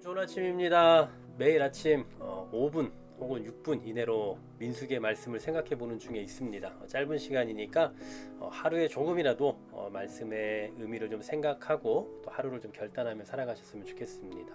좋은 아침입니다. 매일 아침 5분 혹은 6분 이내로 민수기의 말씀을 생각해 보는 중에 있습니다. 짧은 시간이니까 하루에 조금이라도 말씀의 의미를 좀 생각하고 또 하루를 좀 결단하며 살아가셨으면 좋겠습니다.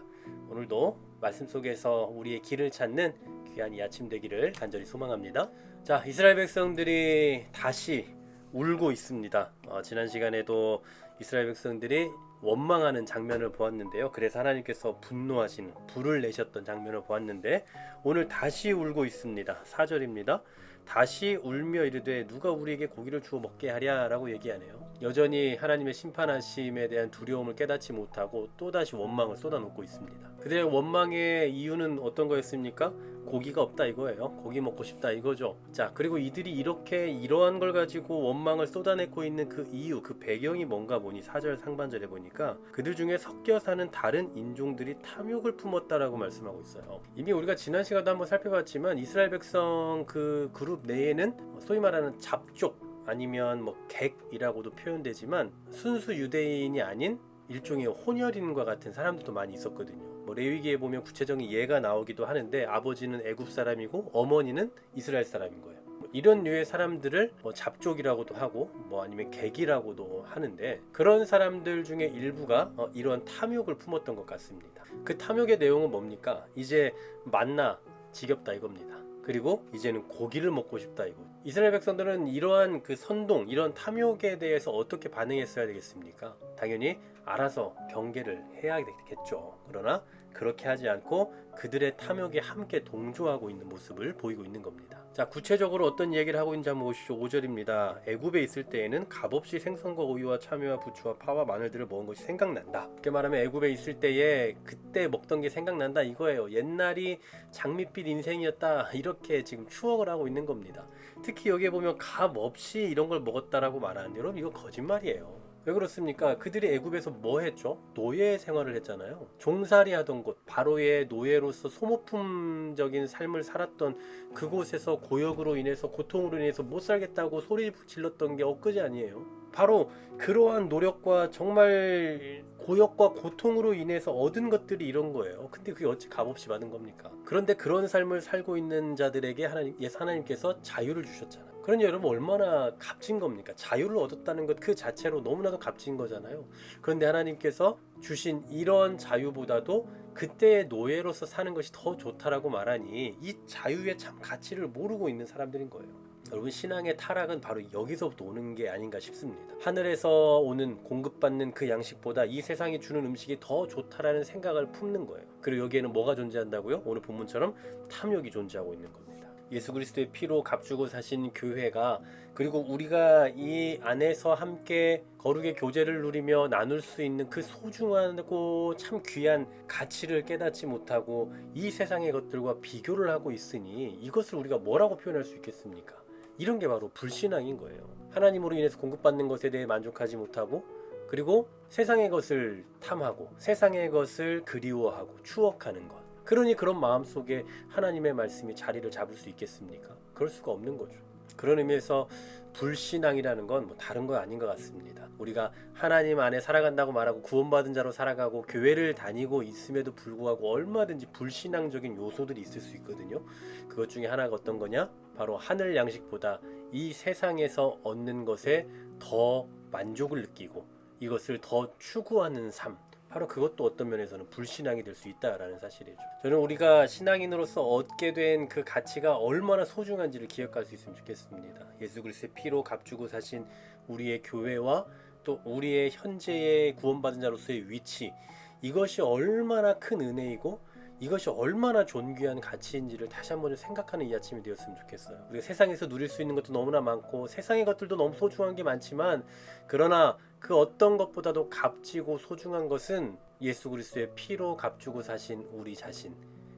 오늘도 말씀 속에서 우리의 길을 찾는 귀한 이 아침 되기를 간절히 소망합니다. 자, 이스라엘 백성들이 다시 울고 있습니다. 지난 시간에도 이스라엘 백성들이 원망하는 장면을 보았는데요. 그래서 하나님께서 분노하시는 불을 내셨던 장면을 보았는데 오늘 다시 울고 있습니다. 4절입니다. 다시 울며 이르되 누가 우리에게 고기를 주어 먹게 하랴 라고 얘기하네요. 여전히 하나님의 심판하심에 대한 두려움을 깨닫지 못하고 또다시 원망을 쏟아놓고 있습니다. 그들의 원망의 이유는 어떤 거였습니까? 고기가 없다 이거예요. 고기 먹고 싶다 이거죠. 자, 그리고 이들이 이러한 걸 가지고 원망을 쏟아내고 있는 그 이유, 그 배경이 뭔가 보니 4절 상반절에 보니까 그들 중에 섞여 사는 다른 인종들이 탐욕을 품었다라고 말씀하고 있어요. 이미 우리가 지난 시간도 한번 살펴봤지만 이스라엘 백성 그 그룹 내에는 소위 말하는 잡족 아니면 객이라고도 표현되지만 순수 유대인이 아닌 일종의 혼혈인과 같은 사람들도 많이 있었거든요. 레위기에 보면 구체적인 예가 나오기도 하는데 아버지는 애굽 사람이고 어머니는 이스라엘 사람인 거예요. 이런 류의 사람들을 잡족이라고도 하고 아니면 객이라고도 하는데 그런 사람들 중에 일부가 이런 탐욕을 품었던 것 같습니다. 그 탐욕의 내용은 뭡니까? 이제 만나 지겹다 이겁니다. 그리고 이제는 고기를 먹고 싶다 이거. 이스라엘 백성들은 이러한 그 선동, 이런 탐욕에 대해서 어떻게 반응했어야 되겠습니까? 당연히 알아서 경계를 해야겠죠. 그러나 그렇게 하지 않고 그들의 탐욕에 함께 동조하고 있는 모습을 보이고 있는 겁니다. 자, 구체적으로 어떤 얘기를 하고 있는지 한번 보시죠. 5절입니다. 애굽에 있을 때에는 값없이 생선과 우유와 참외와 부추와 파와 마늘들을 먹은 것이 생각난다. 그렇게 말하면 애굽에 있을 때에 그때 먹던 게 생각난다 이거예요. 옛날이 장밋빛 인생이었다 이렇게 지금 추억을 하고 있는 겁니다. 특히 여기에 보면 값없이 이런 걸 먹었다라고 말하는데 여러분 이거 거짓말이에요. 왜 그렇습니까? 그들이 애굽에서 뭐 했죠? 노예 생활을 했잖아요. 종살이 하던 곳, 바로의 노예로서 소모품적인 삶을 살았던 그곳에서 고역으로 인해서 고통으로 인해서 못 살겠다고 소리 질렀던 게 엊그제 아니에요. 바로 그러한 노력과 정말 고역과 고통으로 인해서 얻은 것들이 이런 거예요. 근데 그게 어찌 값없이 받은 겁니까? 그런데 그런 삶을 살고 있는 자들에게 하나님께서 자유를 주셨잖아요. 그러니 여러분 얼마나 값진 겁니까? 자유를 얻었다는 것 그 자체로 너무나도 값진 거잖아요. 그런데 하나님께서 주신 이런 자유보다도 그때의 노예로서 사는 것이 더 좋다라고 말하니 이 자유의 참 가치를 모르고 있는 사람들인 거예요. 여러분 신앙의 타락은 바로 여기서부터 오는 게 아닌가 싶습니다. 하늘에서 오는 공급받는 그 양식보다 이 세상이 주는 음식이 더 좋다라는 생각을 품는 거예요. 그리고 여기에는 뭐가 존재한다고요? 오늘 본문처럼 탐욕이 존재하고 있는 겁니다. 예수 그리스도의 피로 값주고 사신 교회가 그리고 우리가 이 안에서 함께 거룩의 교제를 누리며 나눌 수 있는 그 소중하고 참 귀한 가치를 깨닫지 못하고 이 세상의 것들과 비교를 하고 있으니 이것을 우리가 뭐라고 표현할 수 있겠습니까? 이런 게 바로 불신앙인 거예요. 하나님으로 인해서 공급받는 것에 대해 만족하지 못하고 그리고 세상의 것을 탐하고 세상의 것을 그리워하고 추억하는 것. 그러니 그런 마음속에 하나님의 말씀이 자리를 잡을 수 있겠습니까? 그럴 수가 없는 거죠. 그런 의미에서 불신앙이라는 건 다른 건 아닌 것 같습니다. 우리가 하나님 안에 살아간다고 말하고 구원받은 자로 살아가고 교회를 다니고 있음에도 불구하고 얼마든지 불신앙적인 요소들이 있을 수 있거든요. 그것 중에 하나가 어떤 거냐? 바로 하늘 양식보다 이 세상에서 얻는 것에 더 만족을 느끼고 이것을 더 추구하는 삶, 바로 그것도 어떤 면에서는 불신앙이 될 수 있다라는 사실이죠. 저는 우리가 신앙인으로서 얻게 된 그 가치가 얼마나 소중한지를 기억할 수 있으면 좋겠습니다. 예수 그리스도의 피로 값주고 사신 우리의 교회와 또 우리의 현재의 구원받은 자로서의 위치, 이것이 얼마나 큰 은혜이고 이것이 얼마나 존귀한 가치인지를 다시 한번 생각하는 이 아침이 되었으면 좋겠어요. 우리가 세상에서 누릴 수 있는 것도 너무나 많고 세상의 것들도 너무 소중한 게 많지만 그러나 그 어떤 것보다도 값지고 소중한 것은 예수 그리스도의 피로 값주고 사신 우리 자신,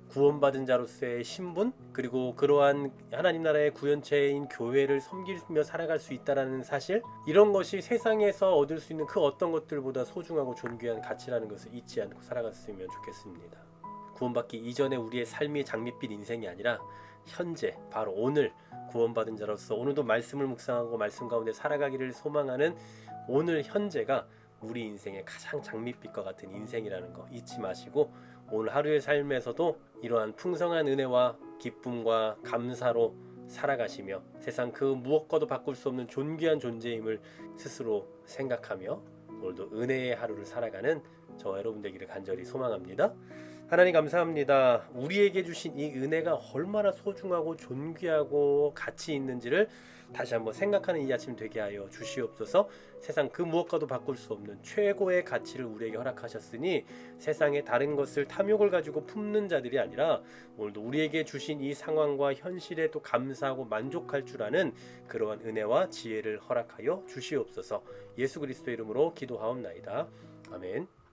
구원받은 자로서의 신분, 그리고 그러한 하나님 나라의 구현체인 교회를 섬기며 살아갈 수 있다는 사실, 이런 것이 세상에서 얻을 수 있는 그 어떤 것들보다 소중하고 존귀한 가치라는 것을 잊지 않고 살아갔으면 좋겠습니다. 구원받기 이전에 우리의 삶이 장밋빛 인생이 아니라 현재 바로 오늘 구원받은 자로서 오늘도 말씀을 묵상하고 말씀 가운데 살아가기를 소망하는 오늘 현재가 우리 인생의 가장 장밋빛과 같은 인생이라는 거 잊지 마시고 오늘 하루의 삶에서도 이러한 풍성한 은혜와 기쁨과 감사로 살아가시며 세상 그 무엇과도 바꿀 수 없는 존귀한 존재임을 스스로 생각하며 오늘도 은혜의 하루를 살아가는 저와 여러분 되기를 간절히 소망합니다. 하나님 감사합니다. 우리에게 주신 이 은혜가 얼마나 소중하고 존귀하고 가치 있는지를 다시 한번 생각하는 이 아침 되게 하여 주시옵소서. 세상 그 무엇과도 바꿀 수 없는 최고의 가치를 우리에게 허락하셨으니 세상의 다른 것을 탐욕을 가지고 품는 자들이 아니라 오늘도 우리에게 주신 이 상황과 현실에 또 감사하고 만족할 줄 아는 그러한 은혜와 지혜를 허락하여 주시옵소서. 예수 그리스도의 이름으로 기도하옵나이다. 아멘.